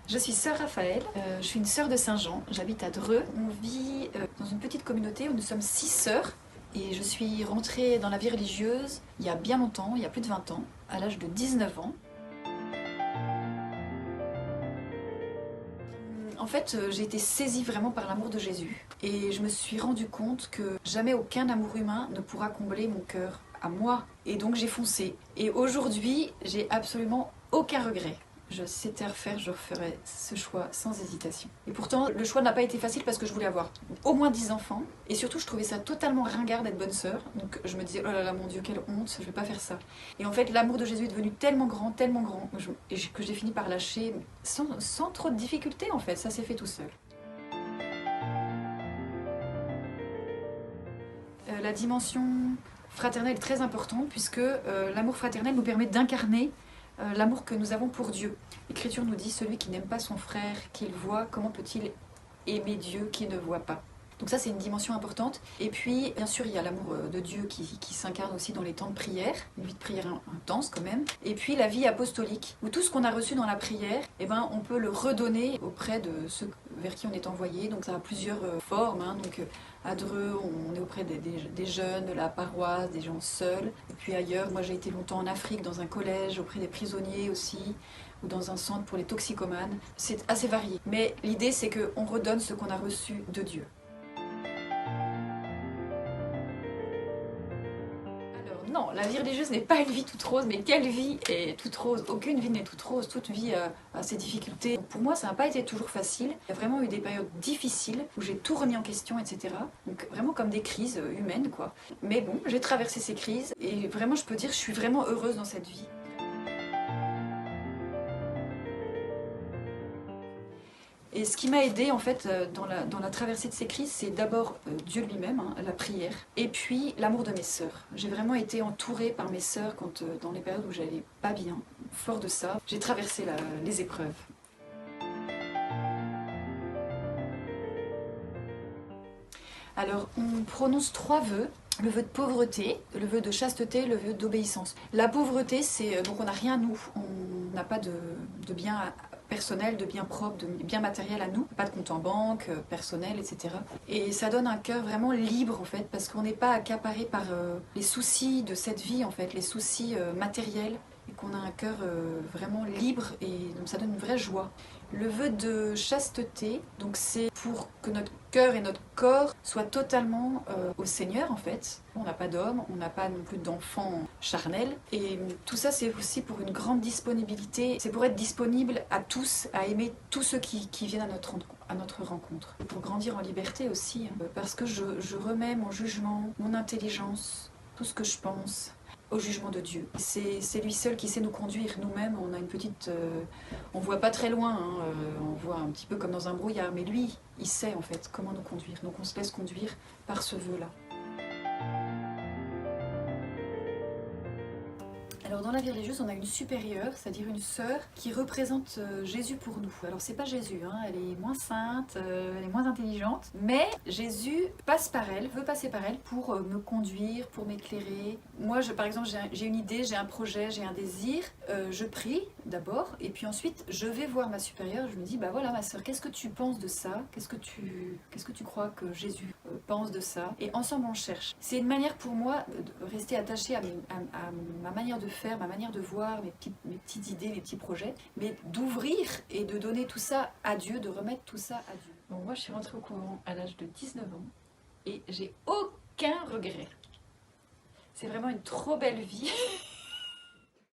Je suis sœur Raphaël, je suis une sœur de Saint-Jean, j'habite à Dreux. On vit dans une petite communauté où nous sommes 6 sœurs et je suis rentrée dans la vie religieuse il y a bien longtemps, il y a plus de 20 ans, à l'âge de 19 ans. En fait, j'ai été saisie vraiment par l'amour de Jésus et je me suis rendu compte que jamais aucun amour humain ne pourra combler mon cœur à moi. Et donc j'ai foncé. Et aujourd'hui, j'ai absolument aucun regret. Je sais à refaire, je referai ce choix sans hésitation. Et pourtant, le choix n'a pas été facile parce que je voulais avoir au moins 10 enfants. Et surtout, je trouvais ça totalement ringard d'être bonne sœur. Donc je me disais, oh là là, mon Dieu, quelle honte, je vais pas faire ça. Et en fait, l'amour de Jésus est devenu tellement grand, que j'ai fini par lâcher sans trop de difficultés en fait. Ça s'est fait tout seul. La dimension fraternelle est très importante puisque l'amour fraternel nous permet d'incarner l'amour que nous avons pour Dieu. L'Écriture nous dit, celui qui n'aime pas son frère qu'il voit, comment peut-il aimer Dieu qui ne voit pas? Donc ça, c'est une dimension importante. Et puis, bien sûr, il y a l'amour de Dieu qui s'incarne aussi dans les temps de prière, une vie de prière intense quand même. Et puis la vie apostolique, où tout ce qu'on a reçu dans la prière, eh ben, on peut le redonner auprès de ceux vers qui on est envoyé. Donc ça a plusieurs formes. Donc à Dreux, on est auprès des jeunes, de la paroisse, des gens seuls. Et puis ailleurs, moi j'ai été longtemps en Afrique, dans un collège, auprès des prisonniers aussi, ou dans un centre pour les toxicomanes. C'est assez varié. Mais l'idée, c'est qu'on redonne ce qu'on a reçu de Dieu. Non, la vie religieuse n'est pas une vie toute rose, mais quelle vie est toute rose? Aucune vie n'est toute rose, toute vie a ses difficultés. Donc pour moi, ça n'a pas été toujours facile. Il y a vraiment eu des périodes difficiles où j'ai tout remis en question, etc. Donc vraiment comme des crises humaines, quoi. Mais bon, j'ai traversé ces crises et vraiment, je peux dire, je suis vraiment heureuse dans cette vie. Et ce qui m'a aidée en fait dans la traversée de ces crises, c'est d'abord Dieu lui-même, la prière, et puis l'amour de mes sœurs. J'ai vraiment été entourée par mes sœurs quand, dans les périodes où j'allais pas bien. Fort de ça, j'ai traversé les épreuves. Alors, on prononce 3 vœux. Le vœu de pauvreté, le vœu de chasteté, le vœu d'obéissance. La pauvreté, c'est donc on n'a rien à nous, on n'a pas de biens personnels, de biens propres, de biens matériels à nous, pas de compte en banque, personnel, etc. Et ça donne un cœur vraiment libre en fait, parce qu'on n'est pas accaparé par les soucis de cette vie en fait, les soucis matériels, et qu'on a un cœur vraiment libre, et donc ça donne une vraie joie. Le vœu de chasteté, donc c'est pour que notre cœur et notre corps soient totalement au Seigneur en fait. On n'a pas d'homme, on n'a pas non plus d'enfants charnels. Et tout ça, c'est aussi pour une grande disponibilité. C'est pour être disponible à tous, à aimer tous ceux qui viennent à notre rencontre. Et pour grandir en liberté aussi, parce que je remets mon jugement, mon intelligence, tout ce que je pense au jugement de Dieu. C'est lui seul qui sait nous conduire. Nous-mêmes, on a une petite... on voit pas très loin, on voit un petit peu comme dans un brouillard, mais lui, il sait en fait comment nous conduire. Donc on se laisse conduire par ce vœu-là. Alors dans la vie religieuse, on a une supérieure, c'est-à-dire une sœur qui représente Jésus pour nous. Alors c'est pas Jésus, elle est moins sainte, elle est moins intelligente, mais Jésus passe par elle, veut passer par elle pour me conduire, pour m'éclairer. Moi, par exemple, j'ai une idée, j'ai un projet, j'ai un désir, je prie d'abord, et puis ensuite je vais voir ma supérieure, je me dis, bah voilà ma sœur, qu'est-ce que tu penses de ça? Qu'est-ce que tu crois que Jésus pense de ça? Et ensemble on cherche. C'est une manière pour moi de rester attachée à ma manière de faire, ma manière de voir, mes petites idées, mes petits projets, mais d'ouvrir et de donner tout ça à Dieu, de remettre tout ça à Dieu. Bon, moi je suis rentrée au couvent à l'âge de 19 ans et j'ai aucun regret. C'est vraiment une trop belle vie.